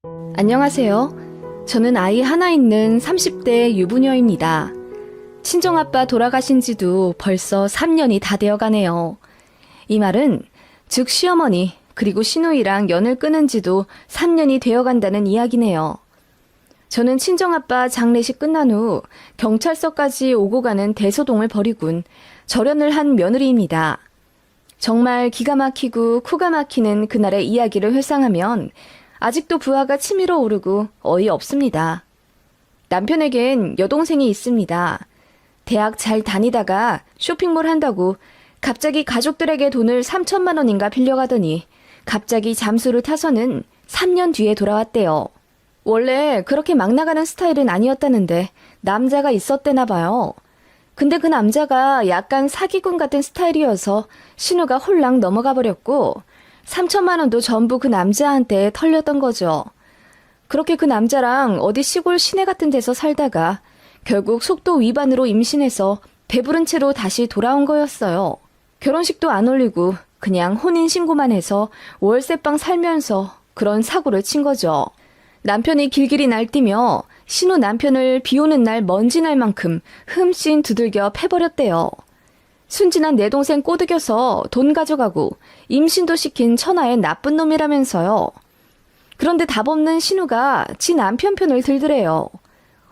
안녕하세요. 저는 아이 하나 있는 30대 유부녀입니다. 친정아빠 돌아가신 지도 벌써 3년이 다 되어가네요. 이 말은 즉 시어머니 그리고 시누이랑 연을 끊은 지도 3년이 되어간다는 이야기네요. 저는 친정아빠 장례식 끝난 후 경찰서까지 오고 가는 대소동을 벌이군 절연을 한 며느리입니다. 정말 기가 막히고 코가 막히는 그날의 이야기를 회상하면 아직도 부하가 치밀어 오르고 어이없습니다. 남편에겐 여동생이 있습니다. 대학 잘 다니다가 쇼핑몰 한다고 갑자기 가족들에게 돈을 3천만 원인가 빌려가더니 갑자기 잠수를 타서는 3년 뒤에 돌아왔대요. 원래 그렇게 막 나가는 스타일은 아니었다는데 남자가 있었대나 봐요. 근데 그 남자가 약간 사기꾼 같은 스타일이어서 신우가 홀랑 넘어가 버렸고 3천만 원도 전부 그 남자한테 털렸던 거죠. 그렇게 그 남자랑 어디 시골 시내 같은 데서 살다가 결국 속도 위반으로 임신해서 배부른 채로 다시 돌아온 거였어요. 결혼식도 안 올리고 그냥 혼인신고만 해서 월세방 살면서 그런 사고를 친 거죠. 남편이 길길이 날뛰며 신우 남편을 비 오는 날 먼지 날 만큼 흠씬 두들겨 패버렸대요. 순진한 내 동생 꼬드겨서 돈 가져가고 임신도 시킨 천하의 나쁜 놈이라면서요. 그런데 답 없는 신우가 지 남편 편을 들더래요.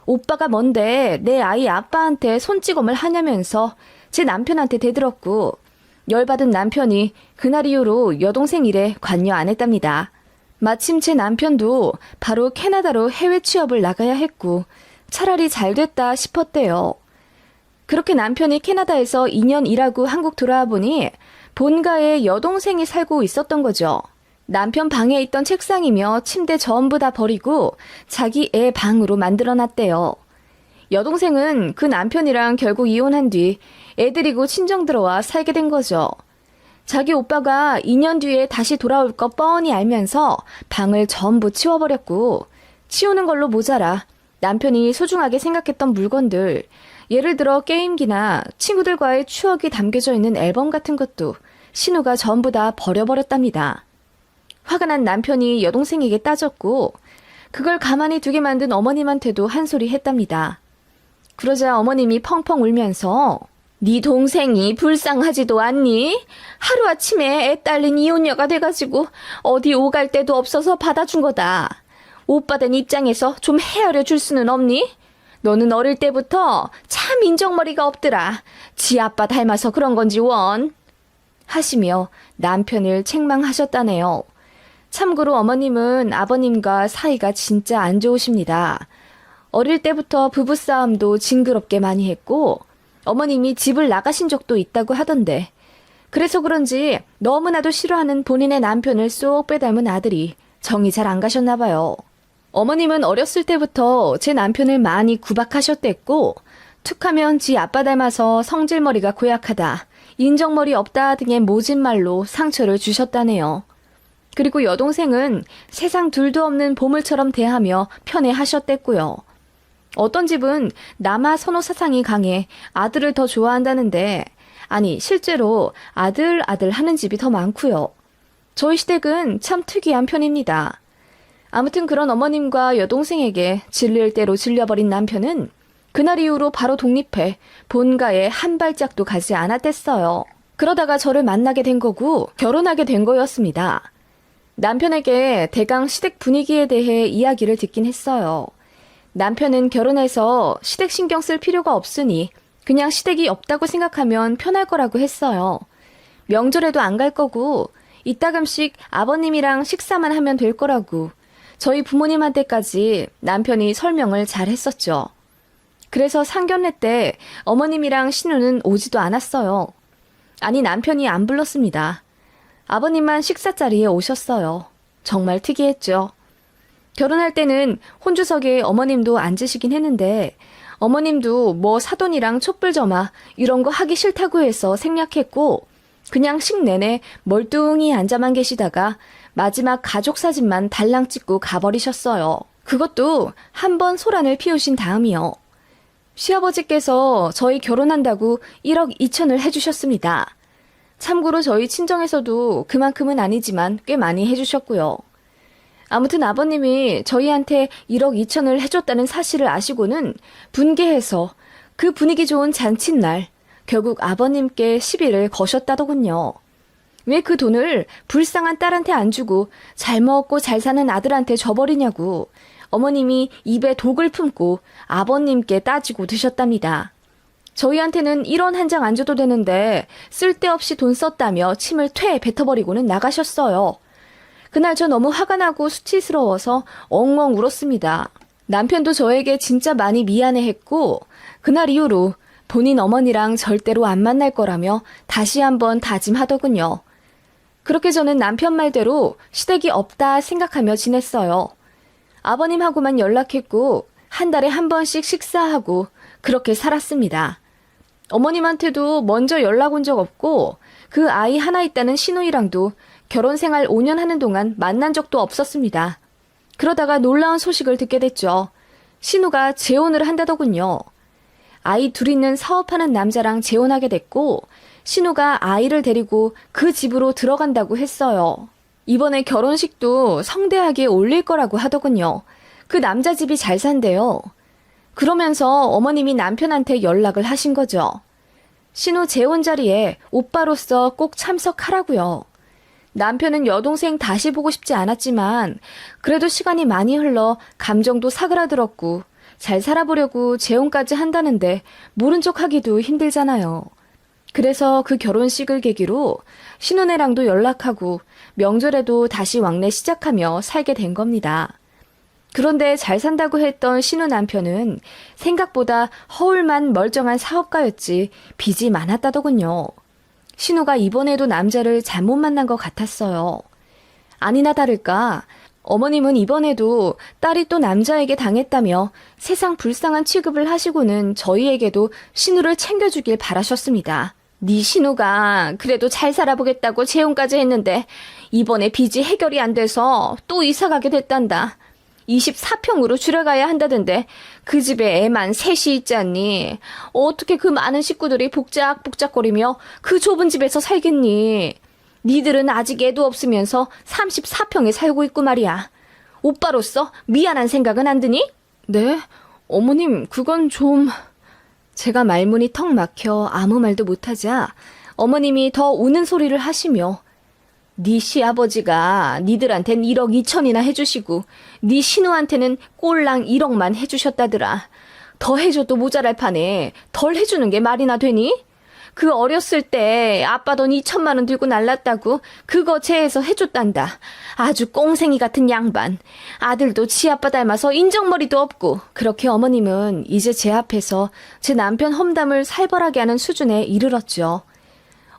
오빠가 뭔데 내 아이 아빠한테 손찌검을 하냐면서 제 남편한테 대들었고 열받은 남편이 그날 이후로 여동생 일에 관여 안 했답니다. 마침 제 남편도 바로 캐나다로 해외 취업을 나가야 했고 차라리 잘 됐다 싶었대요. 그렇게 남편이 캐나다에서 2년 일하고 한국 돌아와 보니 본가에 여동생이 살고 있었던 거죠. 남편 방에 있던 책상이며 침대 전부 다 버리고 자기 애 방으로 만들어놨대요. 여동생은 그 남편이랑 결국 이혼한 뒤 애 데리고 친정 들어와 살게 된 거죠. 자기 오빠가 2년 뒤에 다시 돌아올 거 뻔히 알면서 방을 전부 치워버렸고 치우는 걸로 모자라 남편이 소중하게 생각했던 물건들, 예를 들어 게임기나 친구들과의 추억이 담겨져 있는 앨범 같은 것도 신우가 전부 다 버려버렸답니다. 화가 난 남편이 여동생에게 따졌고 그걸 가만히 두게 만든 어머님한테도 한 소리 했답니다. 그러자 어머님이 펑펑 울면서 네 동생이 불쌍하지도 않니? 하루아침에 애 딸린 이혼녀가 돼가지고 어디 오갈 데도 없어서 받아준 거다. 오빠 된 입장에서 좀 헤아려 줄 수는 없니? 너는 어릴 때부터 참 인정머리가 없더라. 지 아빠 닮아서 그런 건지 원. 하시며 남편을 책망하셨다네요. 참고로 어머님은 아버님과 사이가 진짜 안 좋으십니다. 어릴 때부터 부부싸움도 징그럽게 많이 했고 어머님이 집을 나가신 적도 있다고 하던데 그래서 그런지 너무나도 싫어하는 본인의 남편을 쏙 빼닮은 아들이 정이 잘 안 가셨나 봐요. 어머님은 어렸을 때부터 제 남편을 많이 구박하셨댔고 툭하면 지 아빠 닮아서 성질머리가 고약하다, 인정머리 없다 등의 모진 말로 상처를 주셨다네요. 그리고 여동생은 세상 둘도 없는 보물처럼 대하며 편애하셨댔고요. 어떤 집은 남아 선호 사상이 강해 아들을 더 좋아한다는데 아니 실제로 아들 하는 집이 더 많고요. 저희 시댁은 참 특이한 편입니다. 아무튼 그런 어머님과 여동생에게 질릴 대로 질려버린 남편은 그날 이후로 바로 독립해 본가에 한 발짝도 가지 않았댔어요. 그러다가 저를 만나게 된 거고 결혼하게 된 거였습니다. 남편에게 대강 시댁 분위기에 대해 이야기를 듣긴 했어요. 남편은 결혼해서 시댁 신경 쓸 필요가 없으니 그냥 시댁이 없다고 생각하면 편할 거라고 했어요. 명절에도 안 갈 거고 이따금씩 아버님이랑 식사만 하면 될 거라고 저희 부모님한테까지 남편이 설명을 잘 했었죠. 그래서 상견례 때 어머님이랑 신우는 오지도 않았어요. 아니 남편이 안 불렀습니다. 아버님만 식사 자리에 오셨어요. 정말 특이했죠. 결혼할 때는 혼주석에 어머님도 앉으시긴 했는데 어머님도 뭐 사돈이랑 촛불점화 이런 거 하기 싫다고 해서 생략했고 그냥 식 내내 멀뚱히 앉아만 계시다가 마지막 가족 사진만 달랑 찍고 가버리셨어요. 그것도 한 번 소란을 피우신 다음이요. 시아버지께서 저희 결혼한다고 1억 2천을 해주셨습니다. 참고로 저희 친정에서도 그만큼은 아니지만 꽤 많이 해주셨고요. 아무튼 아버님이 저희한테 1억 2천을 해줬다는 사실을 아시고는 분개해서 그 분위기 좋은 잔칫날 결국 아버님께 시비를 거셨다더군요. 왜 그 돈을 불쌍한 딸한테 안 주고 잘 먹고 잘 사는 아들한테 줘버리냐고 어머님이 입에 독을 품고 아버님께 따지고 드셨답니다. 저희한테는 1원 한 장 안 줘도 되는데 쓸데없이 돈 썼다며 침을 퇴 뱉어버리고는 나가셨어요. 그날 저 너무 화가 나고 수치스러워서 엉엉 울었습니다. 남편도 저에게 진짜 많이 미안해했고 그날 이후로 본인 어머니랑 절대로 안 만날 거라며 다시 한번 다짐하더군요. 그렇게 저는 남편 말대로 시댁이 없다 생각하며 지냈어요. 아버님하고만 연락했고 한 달에 한 번씩 식사하고 그렇게 살았습니다. 어머님한테도 먼저 연락 온 적 없고 그 아이 하나 있다는 시누이랑도 결혼 생활 5년 하는 동안 만난 적도 없었습니다. 그러다가 놀라운 소식을 듣게 됐죠. 신우가 재혼을 한다더군요. 아이 둘 있는 사업하는 남자랑 재혼하게 됐고 신우가 아이를 데리고 그 집으로 들어간다고 했어요. 이번에 결혼식도 성대하게 올릴 거라고 하더군요. 그 남자 집이 잘 산대요. 그러면서 어머님이 남편한테 연락을 하신 거죠. 신우 재혼 자리에 오빠로서 꼭 참석하라고요. 남편은 여동생 다시 보고 싶지 않았지만 그래도 시간이 많이 흘러 감정도 사그라들었고 잘 살아보려고 재혼까지 한다는데 모른 척 하기도 힘들잖아요. 그래서 그 결혼식을 계기로 신우네랑도 연락하고 명절에도 다시 왕래 시작하며 살게 된 겁니다. 그런데 잘 산다고 했던 신우 남편은 생각보다 허울만 멀쩡한 사업가였지 빚이 많았다더군요. 신우가 이번에도 남자를 잘못 만난 것 같았어요. 아니나 다를까 어머님은 이번에도 딸이 또 남자에게 당했다며 세상 불쌍한 취급을 하시고는 저희에게도 신우를 챙겨주길 바라셨습니다. 네 신우가 그래도 잘 살아보겠다고 재혼까지 했는데 이번에 빚이 해결이 안 돼서 또 이사가게 됐단다. 24평으로 줄여가야 한다던데 그 집에 애만 셋이 있지 않니? 어떻게 그 많은 식구들이 복작복작거리며 그 좁은 집에서 살겠니? 니들은 아직 애도 없으면서 34평에 살고 있고 말이야. 오빠로서 미안한 생각은 안 드니? 네? 어머님 그건 좀... 제가 말문이 턱 막혀 아무 말도 못하자 어머님이 더 우는 소리를 하시며 네 시아버지가 니들한텐 1억 2천이나 해주시고 네 신우한테는 꼴랑 1억만 해주셨다더라. 더 해줘도 모자랄 판에 덜 해주는 게 말이나 되니? 그 어렸을 때 아빠 돈 2천만 원 들고 날랐다고 그거 제해서 해줬단다. 아주 꽁생이 같은 양반. 아들도 지 아빠 닮아서 인정머리도 없고. 그렇게 어머님은 이제 제 앞에서 제 남편 험담을 살벌하게 하는 수준에 이르렀죠.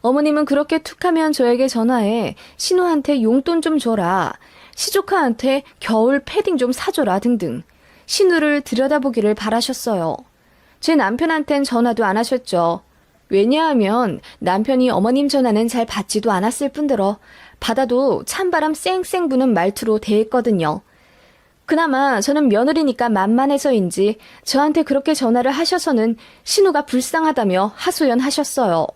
어머님은 그렇게 툭하면 저에게 전화해 신우한테 용돈 좀 줘라. 시조카한테 겨울 패딩 좀 사줘라 등등. 신우를 들여다보기를 바라셨어요. 제 남편한텐 전화도 안 하셨죠. 왜냐하면 남편이 어머님 전화는 잘 받지도 않았을 뿐더러 받아도 찬바람 쌩쌩 부는 말투로 대했거든요. 그나마 저는 며느리니까 만만해서인지 저한테 그렇게 전화를 하셔서는 신우가 불쌍하다며 하소연하셨어요.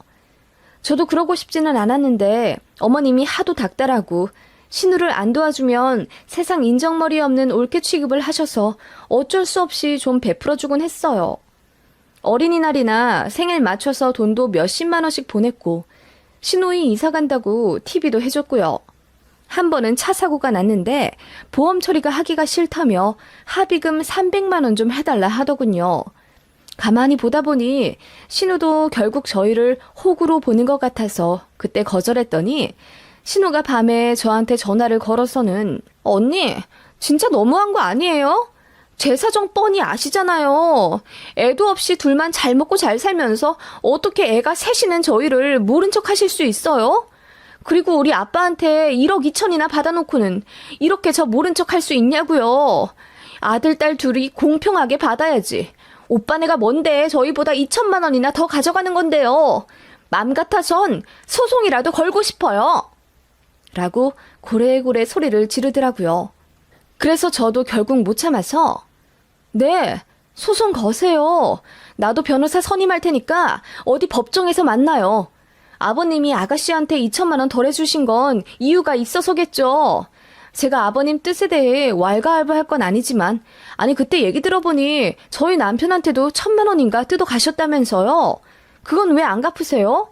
저도 그러고 싶지는 않았는데 어머님이 하도 닥달하고 신우를 안 도와주면 세상 인정머리 없는 올케 취급을 하셔서 어쩔 수 없이 좀 베풀어주곤 했어요. 어린이날이나 생일 맞춰서 돈도 몇십만 원씩 보냈고 신우이 이사 간다고 TV도 해줬고요. 한 번은 차 사고가 났는데 보험 처리가 하기가 싫다며 합의금 300만 원 좀 해달라 하더군요. 가만히 보다 보니 신우도 결국 저희를 호구로 보는 것 같아서 그때 거절했더니 신우가 밤에 저한테 전화를 걸어서는 언니 진짜 너무한 거 아니에요? 제 사정 뻔히 아시잖아요. 애도 없이 둘만 잘 먹고 잘 살면서 어떻게 애가 셋이는 저희를 모른 척 하실 수 있어요? 그리고 우리 아빠한테 1억 2천이나 받아놓고는 이렇게 저 모른 척 할 수 있냐고요. 아들, 딸 둘이 공평하게 받아야지. 오빠네가 뭔데 저희보다 2천만 원이나 더 가져가는 건데요. 맘 같아선 소송이라도 걸고 싶어요. 라고 고래고래 소리를 지르더라고요. 그래서 저도 결국 못 참아서 네, 소송 거세요. 나도 변호사 선임할 테니까 어디 법정에서 만나요. 아버님이 아가씨한테 2천만 원 덜 해주신 건 이유가 있어서겠죠. 제가 아버님 뜻에 대해 왈가왈부할 건 아니지만, 아니 그때 얘기 들어보니 저희 남편한테도 1,000만 원인가 뜯어 가셨다면서요? 그건 왜 안 갚으세요?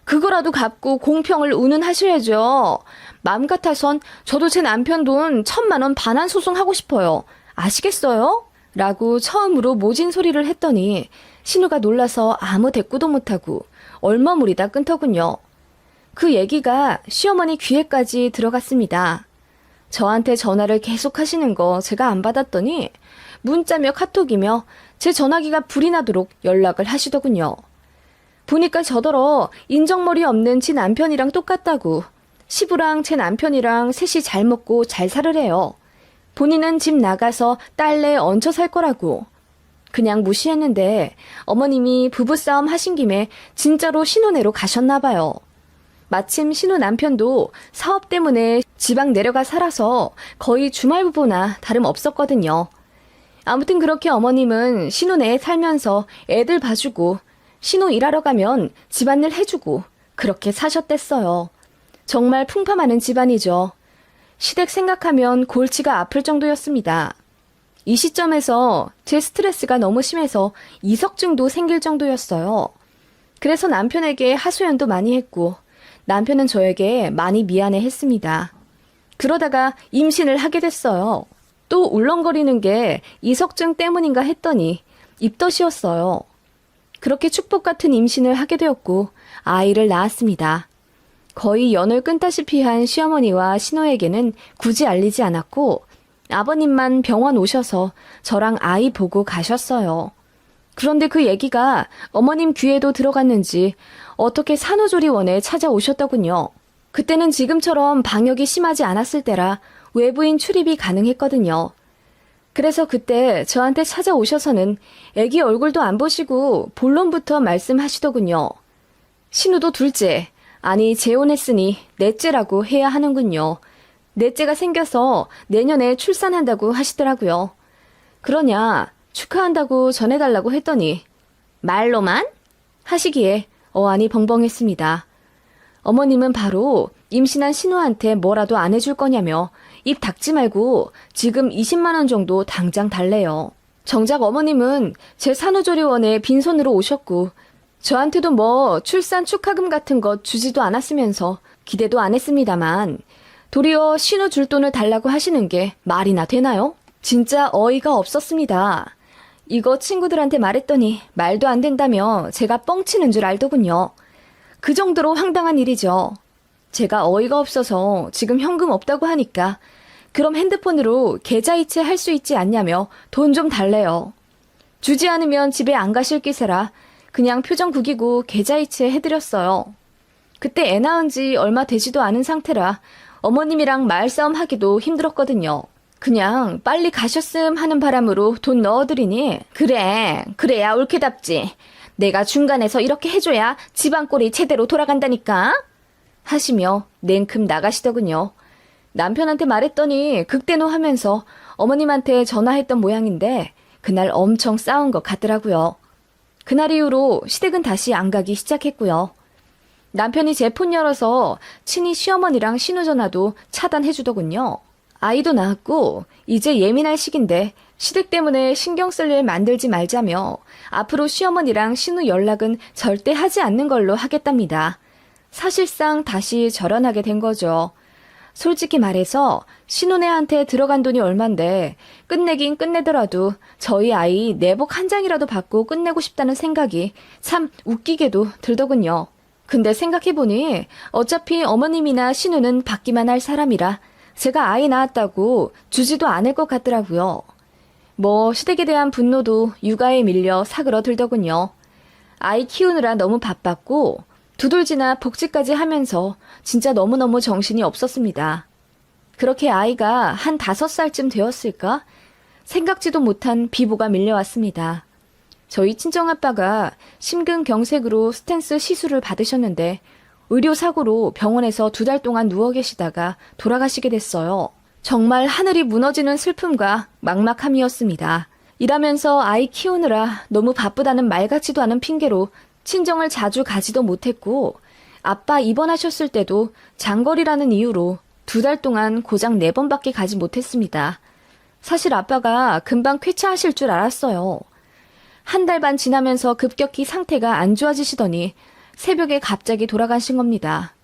그거라도 갚고 공평을 운운하셔야죠. 마음 같아선 저도 제 남편 돈 1,000만 원 반환 소송하고 싶어요. 아시겠어요? 라고 처음으로 모진 소리를 했더니 신우가 놀라서 아무 대꾸도 못하고 얼머무리다 끊더군요. 그 얘기가 시어머니 귀에까지 들어갔습니다. 저한테 전화를 계속 하시는 거 제가 안 받았더니 문자며 카톡이며 제 전화기가 불이 나도록 연락을 하시더군요. 보니까 저더러 인정머리 없는 지 남편이랑 똑같다고 시부랑 제 남편이랑 셋이 잘 먹고 잘 살으래요. 본인은 집 나가서 딸내 얹혀 살 거라고. 그냥 무시했는데 어머님이 부부싸움 하신 김에 진짜로 신혼애로 가셨나 봐요. 마침 신우 남편도 사업 때문에 지방 내려가 살아서 거의 주말부부나 다름없었거든요. 아무튼 그렇게 어머님은 신혼애 살면서 애들 봐주고 신우 일하러 가면 집안일 해주고 그렇게 사셨댔어요. 정말 풍파많은 집안이죠. 시댁 생각하면 골치가 아플 정도였습니다. 이 시점에서 제 스트레스가 너무 심해서 이석증도 생길 정도였어요. 그래서 남편에게 하소연도 많이 했고 남편은 저에게 많이 미안해했습니다. 그러다가 임신을 하게 됐어요. 또 울렁거리는 게 이석증 때문인가 했더니 입덧이었어요. 그렇게 축복 같은 임신을 하게 되었고 아이를 낳았습니다. 거의 연을 끊다시피 한 시어머니와 신우에게는 굳이 알리지 않았고 아버님만 병원 오셔서 저랑 아이 보고 가셨어요. 그런데 그 얘기가 어머님 귀에도 들어갔는지 어떻게 산후조리원에 찾아오셨더군요. 그때는 지금처럼 방역이 심하지 않았을 때라 외부인 출입이 가능했거든요. 그래서 그때 저한테 찾아오셔서는 애기 얼굴도 안 보시고 본론부터 말씀하시더군요. 신우도 둘째, 아니 재혼했으니 넷째라고 해야 하는군요. 넷째가 생겨서 내년에 출산한다고 하시더라고요. 그러냐 축하한다고 전해달라고 했더니 말로만? 하시기에 어안이 벙벙했습니다. 어머님은 바로 임신한 신우한테 뭐라도 안 해줄 거냐며 입 닫지 말고 지금 20만 원 정도 당장 달래요. 정작 어머님은 제 산후조리원에 빈손으로 오셨고 저한테도 뭐 출산 축하금 같은 거 주지도 않았으면서 기대도 안 했습니다만 도리어 신우 줄 돈을 달라고 하시는 게 말이나 되나요? 진짜 어이가 없었습니다. 이거 친구들한테 말했더니 말도 안 된다며 제가 뻥치는 줄 알더군요. 그 정도로 황당한 일이죠. 제가 어이가 없어서 지금 현금 없다고 하니까 그럼 핸드폰으로 계좌이체 할 수 있지 않냐며 돈 좀 달래요. 주지 않으면 집에 안 가실 기세라 그냥 표정 구기고 계좌이체 해드렸어요. 그때 애 낳은 지 얼마 되지도 않은 상태라 어머님이랑 말싸움 하기도 힘들었거든요. 그냥 빨리 가셨음 하는 바람으로 돈 넣어드리니 그래 그래야 옳게답지. 내가 중간에서 이렇게 해줘야 집안 꼴이 제대로 돌아간다니까 하시며 냉큼 나가시더군요. 남편한테 말했더니 극대노하면서 어머님한테 전화했던 모양인데 그날 엄청 싸운 것 같더라고요. 그날 이후로 시댁은 다시 안 가기 시작했고요. 남편이 제 폰 열어서 친히 시어머니랑 신우 전화도 차단해주더군요. 아이도 낳았고 이제 예민할 시기인데 시댁 때문에 신경 쓸 일 만들지 말자며 앞으로 시어머니랑 신우 연락은 절대 하지 않는 걸로 하겠답니다. 사실상 다시 절연하게 된 거죠. 솔직히 말해서 신혼애한테 들어간 돈이 얼만데 끝내긴 끝내더라도 저희 아이 내복 한 장이라도 받고 끝내고 싶다는 생각이 참 웃기게도 들더군요. 근데 생각해보니 어차피 어머님이나 신우는 받기만 할 사람이라 제가 아이 낳았다고 주지도 않을 것 같더라고요. 뭐 시댁에 대한 분노도 육아에 밀려 사그러들더군요. 아이 키우느라 너무 바빴고 두들지나 복지까지 하면서 진짜 너무너무 정신이 없었습니다. 그렇게 아이가 한 5살쯤 되었을까? 생각지도 못한 비보가 밀려왔습니다. 저희 친정아빠가 심근경색으로 스텐스 시술을 받으셨는데 의료사고로 병원에서 2달 동안 누워 계시다가 돌아가시게 됐어요. 정말 하늘이 무너지는 슬픔과 막막함이었습니다. 일하면서 아이 키우느라 너무 바쁘다는 말 같지도 않은 핑계로 친정을 자주 가지도 못했고 아빠 입원하셨을 때도 장거리라는 이유로 2달 동안 고작 4번밖에 가지 못했습니다. 사실 아빠가 금방 쾌차하실 줄 알았어요. 1달 반 지나면서 급격히 상태가 안 좋아지시더니 새벽에 갑자기 돌아가신 겁니다.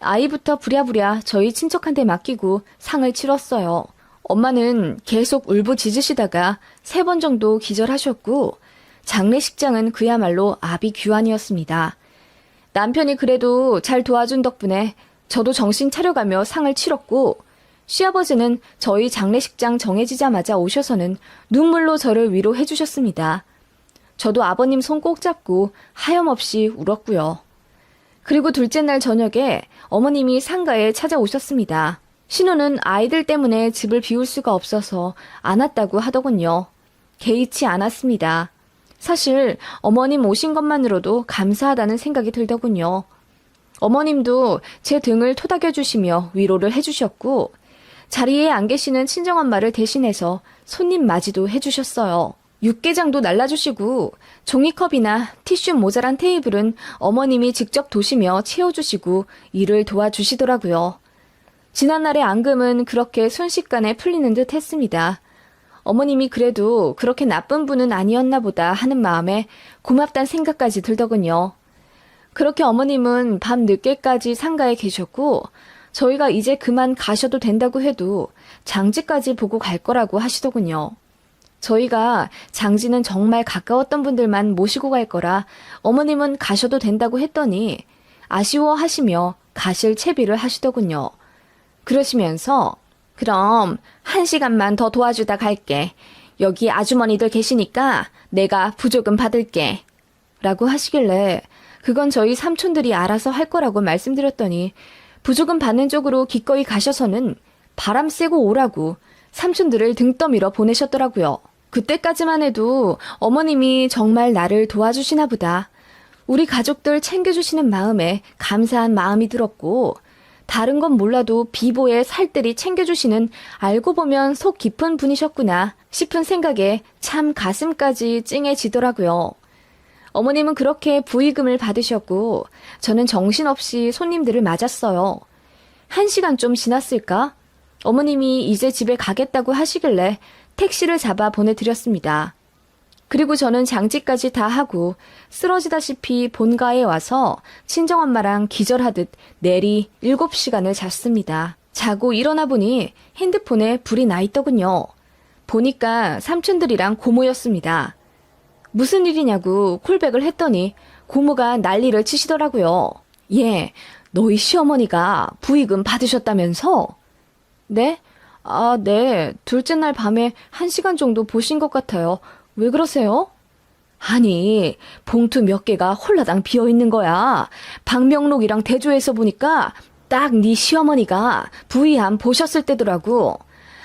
아이부터 부랴부랴 저희 친척한테 맡기고 상을 치렀어요. 엄마는 계속 울부짖으시다가 3번 정도 기절하셨고 장례식장은 그야말로 아비규환이었습니다. 남편이 그래도 잘 도와준 덕분에 저도 정신 차려가며 상을 치렀고 시아버지는 저희 장례식장 정해지자마자 오셔서는 눈물로 저를 위로해 주셨습니다. 저도 아버님 손 꼭 잡고 하염없이 울었고요. 그리고 둘째 날 저녁에 어머님이 상가에 찾아오셨습니다. 신우는 아이들 때문에 집을 비울 수가 없어서 안 왔다고 하더군요. 개의치 않았습니다. 사실 어머님 오신 것만으로도 감사하다는 생각이 들더군요. 어머님도 제 등을 토닥여주시며 위로를 해주셨고 자리에 안 계시는 친정엄마를 대신해서 손님 맞이도 해주셨어요. 육개장도 날라주시고 종이컵이나 티슈 모자란 테이블은 어머님이 직접 도시며 채워주시고 일을 도와주시더라고요. 지난날의 앙금은 그렇게 순식간에 풀리는 듯 했습니다. 어머님이 그래도 그렇게 나쁜 분은 아니었나 보다 하는 마음에 고맙단 생각까지 들더군요. 그렇게 어머님은 밤 늦게까지 상가에 계셨고 저희가 이제 그만 가셔도 된다고 해도 장지까지 보고 갈 거라고 하시더군요. 저희가 장지는 정말 가까웠던 분들만 모시고 갈 거라 어머님은 가셔도 된다고 했더니 아쉬워하시며 가실 채비를 하시더군요. 그러시면서 그럼 1시간만 더 도와주다 갈게. 여기 아주머니들 계시니까 내가 부조금 받을게. 라고 하시길래 그건 저희 삼촌들이 알아서 할 거라고 말씀드렸더니 부조금 받는 쪽으로 기꺼이 가셔서는 바람 쐬고 오라고 삼촌들을 등 떠밀어 보내셨더라고요. 그때까지만 해도 어머님이 정말 나를 도와주시나 보다. 우리 가족들 챙겨주시는 마음에 감사한 마음이 들었고 다른 건 몰라도 비보에 살뜰히 챙겨주시는 알고 보면 속 깊은 분이셨구나 싶은 생각에 참 가슴까지 찡해지더라고요. 어머님은 그렇게 부의금을 받으셨고 저는 정신없이 손님들을 맞았어요. 1시간 좀 지났을까? 어머님이 이제 집에 가겠다고 하시길래 택시를 잡아 보내드렸습니다. 그리고 저는 장지까지 다 하고 쓰러지다시피 본가에 와서 친정엄마랑 기절하듯 내리 7시간을 잤습니다. 자고 일어나 보니 핸드폰에 불이 나 있더군요. 보니까 삼촌들이랑 고모였습니다. 무슨 일이냐고 콜백을 했더니 고모가 난리를 치시더라고요. 예, 너희 시어머니가 부의금 받으셨다면서? 네? 아, 네. 둘째 날 밤에 1시간 정도 보신 것 같아요. 왜 그러세요? 아니, 봉투 몇 개가 홀라당 비어있는 거야. 방명록이랑 대조해서 보니까 딱 네 시어머니가 부의함 보셨을 때더라고.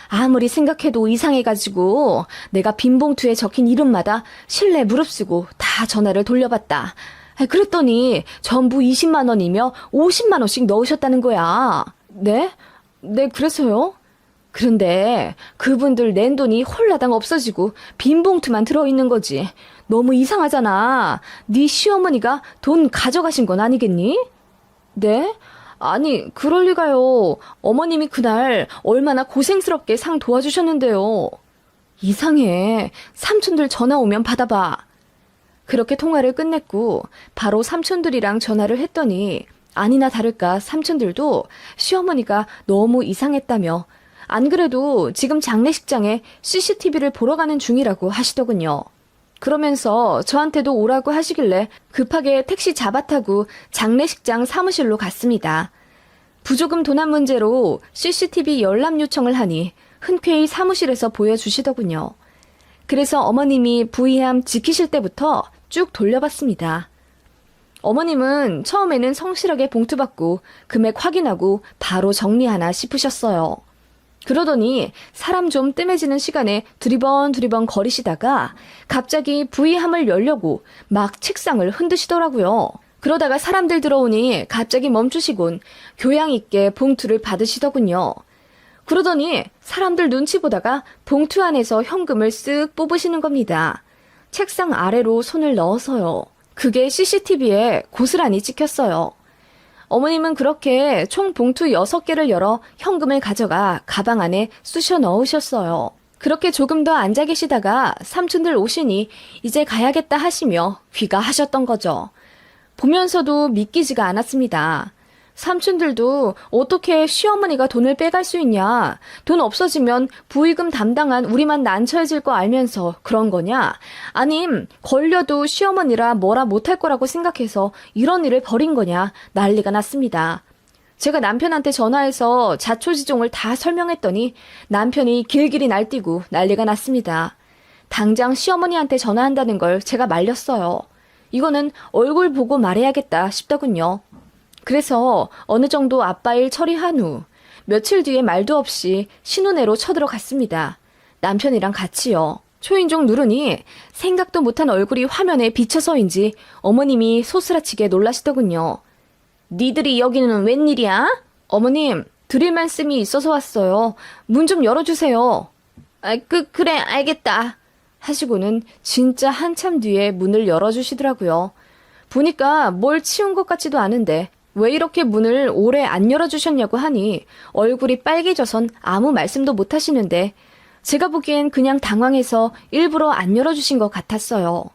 아무리 생각해도 이상해가지고 내가 빈 봉투에 적힌 이름마다 실내 무릅쓰고 다 전화를 돌려봤다. 그랬더니 전부 20만 원이며 50만 원씩 넣으셨다는 거야. 네? 네, 그래서요? 그런데 그분들 낸 돈이 홀라당 없어지고 빈 봉투만 들어있는 거지. 너무 이상하잖아. 네 시어머니가 돈 가져가신 건 아니겠니? 네? 아니, 그럴 리가요. 어머님이 그날 얼마나 고생스럽게 상 도와주셨는데요. 이상해. 삼촌들 전화 오면 받아봐. 그렇게 통화를 끝냈고 바로 삼촌들이랑 전화를 했더니 아니나 다를까 삼촌들도 시어머니가 너무 이상했다며 안 그래도 지금 장례식장에 CCTV를 보러 가는 중이라고 하시더군요. 그러면서 저한테도 오라고 하시길래 급하게 택시 잡아타고 장례식장 사무실로 갔습니다. 부조금 도난 문제로 CCTV 열람 요청을 하니 흔쾌히 사무실에서 보여주시더군요. 그래서 어머님이 부의함 지키실 때부터 쭉 돌려봤습니다. 어머님은 처음에는 성실하게 봉투 받고 금액 확인하고 바로 정리하나 싶으셨어요. 그러더니 사람 좀 뜸해지는 시간에 두리번 거리시다가 갑자기 부의함을 열려고 막 책상을 흔드시더라고요. 그러다가 사람들 들어오니 갑자기 멈추시곤 교양 있게 봉투를 받으시더군요. 그러더니 사람들 눈치 보다가 봉투 안에서 현금을 쓱 뽑으시는 겁니다. 책상 아래로 손을 넣어서요. 그게 CCTV에 고스란히 찍혔어요. 어머님은 그렇게 총 봉투 6개를 열어 현금을 가져가 가방 안에 쑤셔 넣으셨어요. 그렇게 조금 더 앉아 계시다가 삼촌들 오시니 이제 가야겠다 하시며 귀가하셨던 거죠. 보면서도 믿기지가 않았습니다. 삼촌들도 어떻게 시어머니가 돈을 빼갈 수 있냐? 돈 없어지면 부의금 담당한 우리만 난처해질 거 알면서 그런 거냐? 아님 걸려도 시어머니라 뭐라 못할 거라고 생각해서 이런 일을 벌인 거냐? 난리가 났습니다. 제가 남편한테 전화해서 자초지종을 다 설명했더니 남편이 길길이 날뛰고 난리가 났습니다. 당장 시어머니한테 전화한다는 걸 제가 말렸어요. 이거는 얼굴 보고 말해야겠다 싶더군요. 그래서 어느 정도 아빠 일 처리한 후 며칠 뒤에 말도 없이 신혼회로 쳐들어갔습니다. 남편이랑 같이요. 초인종 누르니 생각도 못한 얼굴이 화면에 비쳐서인지 어머님이 소스라치게 놀라시더군요. 니들이 여기는 웬일이야? 어머님, 드릴 말씀이 있어서 왔어요. 문 좀 열어주세요. 그래, 알겠다. 하시고는 진짜 한참 뒤에 문을 열어주시더라고요. 보니까 뭘 치운 것 같지도 않은데 왜 이렇게 문을 오래 안 열어주셨냐고 하니 얼굴이 빨개져선 아무 말씀도 못 하시는데 제가 보기엔 그냥 당황해서 일부러 안 열어주신 것 같았어요.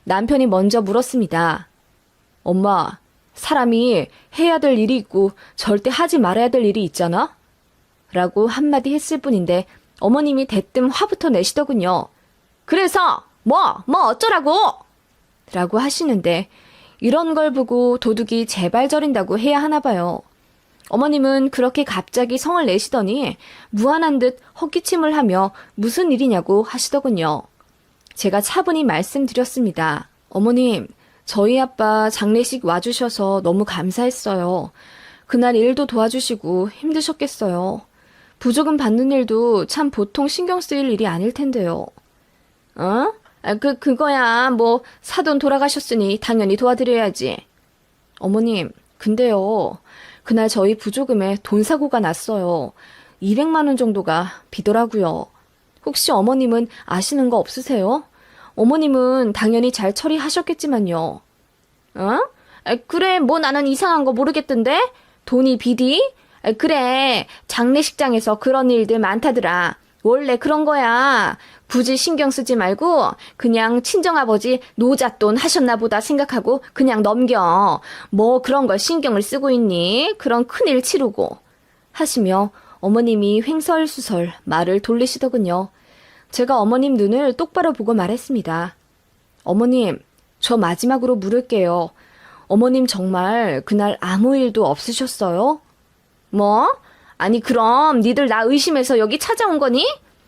남편이 먼저 물었습니다. 엄마, 사람이 해야 될 일이 있고 절대 하지 말아야 될 일이 있잖아? 라고 한마디 했을 뿐인데 어머님이 대뜸 화부터 내시더군요. 그래서 뭐 어쩌라고? 라고 하시는데 이런 걸 보고 도둑이 제발 저린다고 해야 하나 봐요. 어머님은 그렇게 갑자기 성을 내시더니 무안한 듯 헛기침을 하며 무슨 일이냐고 하시더군요. 제가 차분히 말씀드렸습니다. 어머님, 저희 아빠 장례식 와주셔서 너무 감사했어요. 그날 일도 도와주시고 힘드셨겠어요. 부조금 받는 일도 참 보통 신경 쓰일 일이 아닐 텐데요. 어? 그거야, 사돈 돌아가셨으니 당연히 도와드려야지. 어머님, 근데요, 그날 저희 부조금에 돈 사고가 났어요. 200만 원 정도가 비더라고요. 혹시 어머님은 아시는 거 없으세요? 어머님은 당연히 잘 처리하셨겠지만요. 어? 그래, 나는 이상한 거 모르겠던데? 돈이 비디? 그래, 장례식장에서 그런 일들 많다더라. 원래 그런 거야. 굳이 신경 쓰지 말고 그냥 친정아버지 노잣돈 하셨나 보다 생각하고 그냥 넘겨. 그런 걸 신경을 쓰고 있니? 그런 큰일 치르고. 하시며 어머님이 횡설수설 말을 돌리시더군요. 제가 어머님 눈을 똑바로 보고 말했습니다. 어머님, 저 마지막으로 물을게요. 어머님 정말 그날 아무 일도 없으셨어요? 아니 그럼 니들 나 의심해서 여기 찾아온 거니?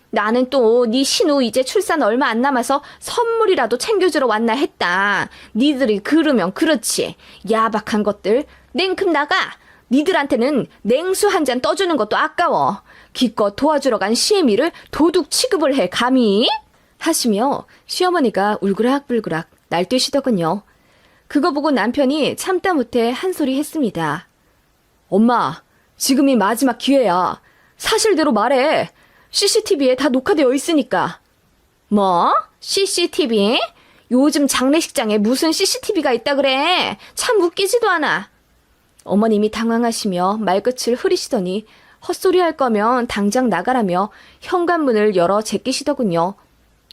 나는 또 네 신우 이제 출산 얼마 안 남아서 선물이라도 챙겨주러 왔나 했다. 니들이 그러면 그렇지. 야박한 것들. 냉큼 나가. 니들한테는 냉수 한 잔 떠주는 것도 아까워. 기껏 도와주러 간 시애미를 도둑 취급을 해 감히? 하시며 시어머니가 울그락불그락 날뛰시더군요. 그거 보고 남편이 참다 못해 한 소리 했습니다. 엄마, 지금이 마지막 기회야. 사실대로 말해. CCTV에 다 녹화되어 있으니까. CCTV? 요즘 장례식장에 무슨 CCTV가 있다 그래? 참 웃기지도 않아. 어머님이 당황하시며 말끝을 흐리시더니 헛소리할 거면 당장 나가라며 현관문을 열어 제끼시더군요.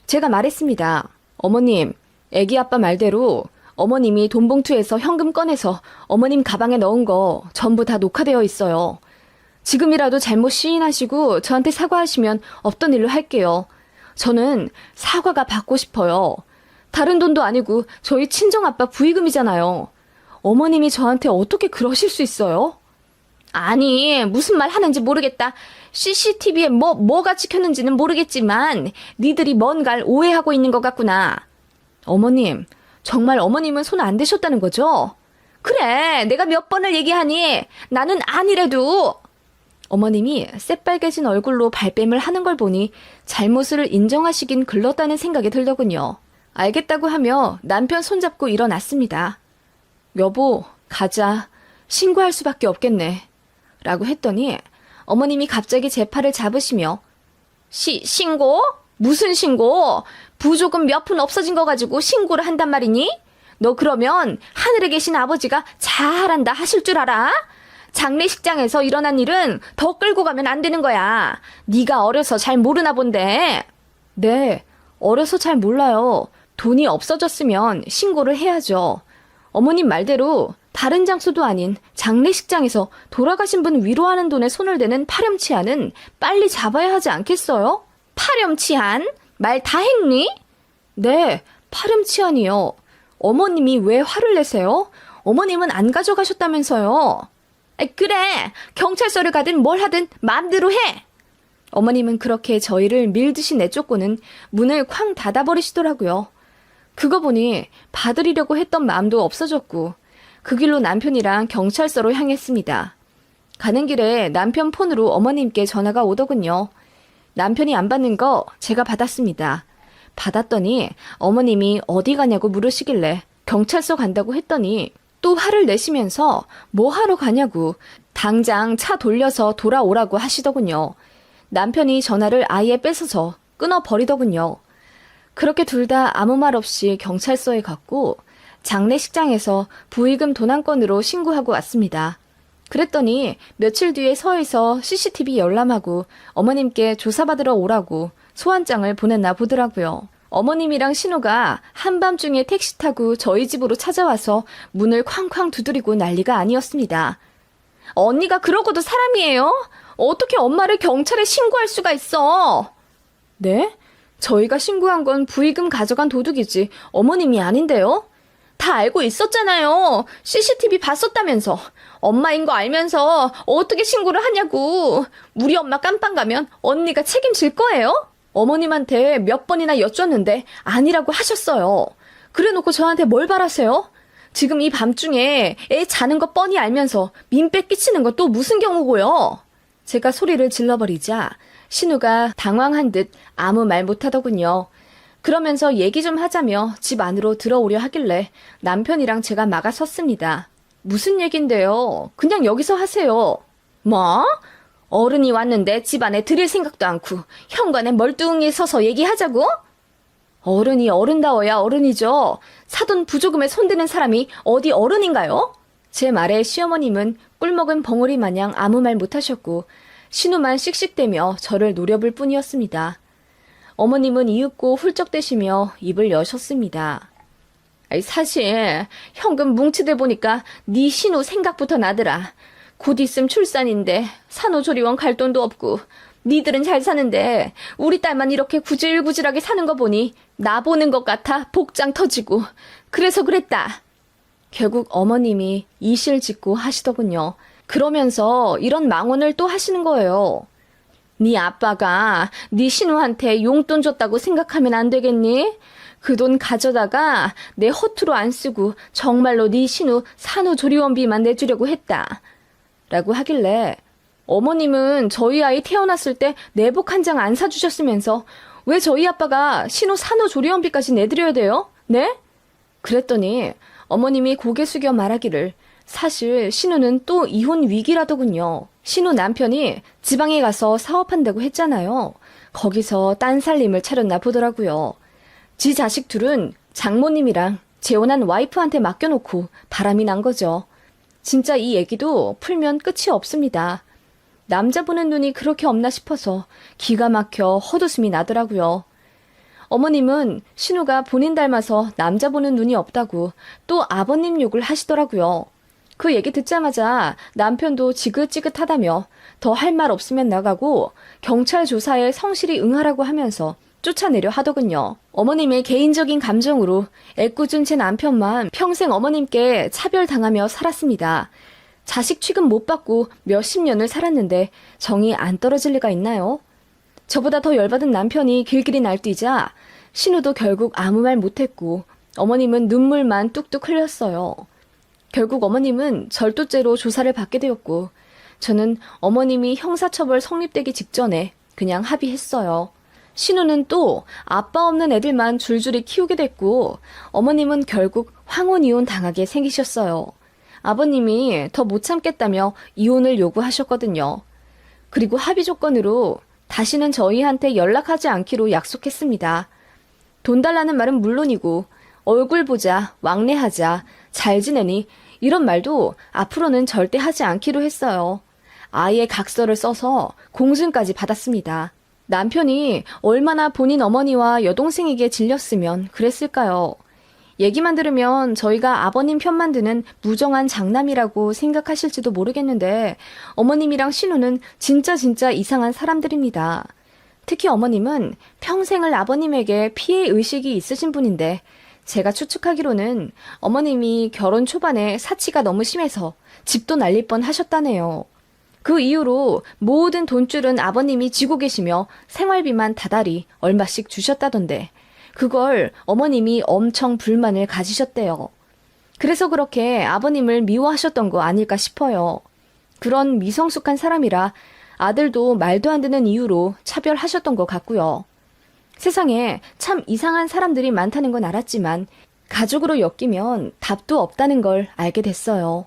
제가 말했습니다. 어머님, 애기 아빠 말대로 어머님이 돈 봉투에서 현금 꺼내서 어머님 가방에 넣은 거 전부 다 녹화되어 있어요. 지금이라도 잘못 시인하시고 저한테 사과하시면 없던 일로 할게요. 저는 사과가 받고 싶어요. 다른 돈도 아니고 저희 친정아빠 부의금이잖아요. 어머님이 저한테 어떻게 그러실 수 있어요? 아니, 무슨 말 하는지 모르겠다. CCTV에 뭐가 찍혔는지는 모르겠지만 니들이 뭔가를 오해하고 있는 것 같구나. 어머님, 정말 어머님은 손 안 대셨다는 거죠? 그래, 내가 몇 번을 얘기하니 나는 아니래도. 어머님이 새빨개진 얼굴로 발뺌을 하는 걸 보니 잘못을 인정하시긴 글렀다는 생각이 들더군요. 알겠다고 하며 남편 손잡고 일어났습니다. 여보, 가자. 신고할 수밖에 없겠네. 라고 했더니 어머님이 갑자기 제 팔을 잡으시며 신고? 무슨 신고? 부조금 몇 푼 없어진 거 가지고 신고를 한단 말이니? 너 그러면 하늘에 계신 아버지가 잘한다 하실 줄 알아? 장례식장에서 일어난 일은 더 끌고 가면 안 되는 거야. 네가 어려서 잘 모르나 본데. 네, 어려서 잘 몰라요. 돈이 없어졌으면 신고를 해야죠. 어머님 말대로 다른 장소도 아닌 장례식장에서 돌아가신 분 위로하는 돈에 손을 대는 파렴치한은 빨리 잡아야 하지 않겠어요? 파렴치한? 말 다 했니? 네, 파렴치한이요. 어머님이 왜 화를 내세요? 어머님은 안 가져가셨다면서요. 그래, 경찰서를 가든 뭘 하든 마음대로 해. 어머님은 그렇게 저희를 밀듯이 내쫓고는 문을 쾅 닫아버리시더라고요. 그거 보니 받으리려고 했던 마음도 없어졌고 그 길로 남편이랑 경찰서로 향했습니다. 가는 길에 남편 폰으로 어머님께 전화가 오더군요. 남편이 안 받는 거 제가 받았습니다. 받았더니 어머님이 어디 가냐고 물으시길래 경찰서 간다고 했더니 또 화를 내시면서 뭐 하러 가냐고 당장 차 돌려서 돌아오라고 하시더군요. 남편이 전화를 아예 뺏어서 끊어버리더군요. 그렇게 둘 다 아무 말 없이 경찰서에 갔고 장례식장에서 부의금 도난건으로 신고하고 왔습니다. 그랬더니 며칠 뒤에 서에서 CCTV 열람하고 어머님께 조사받으러 오라고 소환장을 보냈나 보더라고요. 어머님이랑 신우가 한밤중에 택시 타고 저희 집으로 찾아와서 문을 쾅쾅 두드리고 난리가 아니었습니다. 언니가 그러고도 사람이에요? 어떻게 엄마를 경찰에 신고할 수가 있어? 네? 저희가 신고한 건 부의금 가져간 도둑이지 어머님이 아닌데요? 다 알고 있었잖아요. CCTV 봤었다면서. 엄마인 거 알면서 어떻게 신고를 하냐고. 우리 엄마 깜빵 가면 언니가 책임질 거예요? 어머님한테 몇 번이나 여쭸는데 아니라고 하셨어요. 그래놓고 저한테 뭘 바라세요? 지금 이 밤중에 애 자는 거 뻔히 알면서 민폐 끼치는 건 또 무슨 경우고요? 제가 소리를 질러버리자 신우가 당황한 듯 아무 말 못하더군요. 그러면서 얘기 좀 하자며 집 안으로 들어오려 하길래 남편이랑 제가 막아섰습니다. 무슨 얘긴데요? 그냥 여기서 하세요. 뭐? 어른이 왔는데 집 안에 들일 생각도 않고 현관에 멀뚱히 서서 얘기하자고? 어른이 어른다워야 어른이죠. 사돈 부조금에 손대는 사람이 어디 어른인가요? 제 말에 시어머님은 꿀먹은 벙어리 마냥 아무 말 못하셨고 신우만 씩씩대며 저를 노려볼 뿐이었습니다. 어머님은 이윽고 훌쩍대시며 입을 여셨습니다. 사실 현금 뭉치들 보니까 네 신우 생각부터 나더라. 곧 있음 출산인데 산후조리원 갈 돈도 없고 니들은 잘 사는데 우리 딸만 이렇게 구질구질하게 사는 거 보니 나 보는 것 같아 복장 터지고 그래서 그랬다. 결국 어머님이 이실직고 하시더군요. 그러면서 이런 망언을 또 하시는 거예요. 네 아빠가 네 신우한테 용돈 줬다고 생각하면 안 되겠니? 그 돈 가져다가 내 허투루 안 쓰고 정말로 네 신우 산후조리원비만 내주려고 했다. 라고 하길래 어머님은 저희 아이 태어났을 때 내복 한 장 안 사주셨으면서 왜 저희 아빠가 신우 산후조리원비까지 내드려야 돼요? 네? 그랬더니 어머님이 고개 숙여 말하기를 사실 신우는 또 이혼 위기라더군요. 신우 남편이 지방에 가서 사업한다고 했잖아요. 거기서 딴 살림을 차렸나 보더라고요. 지 자식 둘은 장모님이랑 재혼한 와이프한테 맡겨놓고 바람이 난 거죠. 진짜 이 얘기도 풀면 끝이 없습니다. 남자 보는 눈이 그렇게 없나 싶어서 기가 막혀 헛웃음이 나더라고요. 어머님은 신우가 본인 닮아서 남자 보는 눈이 없다고 또 아버님 욕을 하시더라고요. 그 얘기 듣자마자 남편도 지긋지긋하다며 더 할 말 없으면 나가고 경찰 조사에 성실히 응하라고 하면서 쫓아내려 하더군요. 어머님의 개인적인 감정으로 애꿎은 제 남편만 평생 어머님께 차별당하며 살았습니다. 자식 취급 못 받고 몇십 년을 살았는데 정이 안 떨어질 리가 있나요? 저보다 더 열받은 남편이 길길이 날뛰자 신우도 결국 아무 말 못했고 어머님은 눈물만 뚝뚝 흘렸어요. 결국 어머님은 절도죄로 조사를 받게 되었고 저는 어머님이 형사처벌 성립되기 직전에 그냥 합의했어요. 신우는 또 아빠 없는 애들만 줄줄이 키우게 됐고 어머님은 결국 황혼 이혼 당하게 생기셨어요. 아버님이 더 못 참겠다며 이혼을 요구하셨거든요. 그리고 합의 조건으로 다시는 저희한테 연락하지 않기로 약속했습니다. 돈 달라는 말은 물론이고 얼굴 보자, 왕래하자, 잘 지내니 이런 말도 앞으로는 절대 하지 않기로 했어요. 아예 각서를 써서 공증까지 받았습니다. 남편이 얼마나 본인 어머니와 여동생에게 질렸으면 그랬을까요? 얘기만 들으면 저희가 아버님 편만 드는 무정한 장남이라고 생각하실지도 모르겠는데 어머님이랑 신우는 진짜 이상한 사람들입니다. 특히 어머님은 평생을 아버님에게 피해 의식이 있으신 분인데 제가 추측하기로는 어머님이 결혼 초반에 사치가 너무 심해서 집도 날릴 뻔 하셨다네요. 그 이후로 모든 돈줄은 아버님이 쥐고 계시며 생활비만 다달이 얼마씩 주셨다던데 그걸 어머님이 엄청 불만을 가지셨대요. 그래서 그렇게 아버님을 미워하셨던 거 아닐까 싶어요. 그런 미성숙한 사람이라 아들도 말도 안 되는 이유로 차별하셨던 것 같고요. 세상에 참 이상한 사람들이 많다는 건 알았지만 가족으로 엮이면 답도 없다는 걸 알게 됐어요.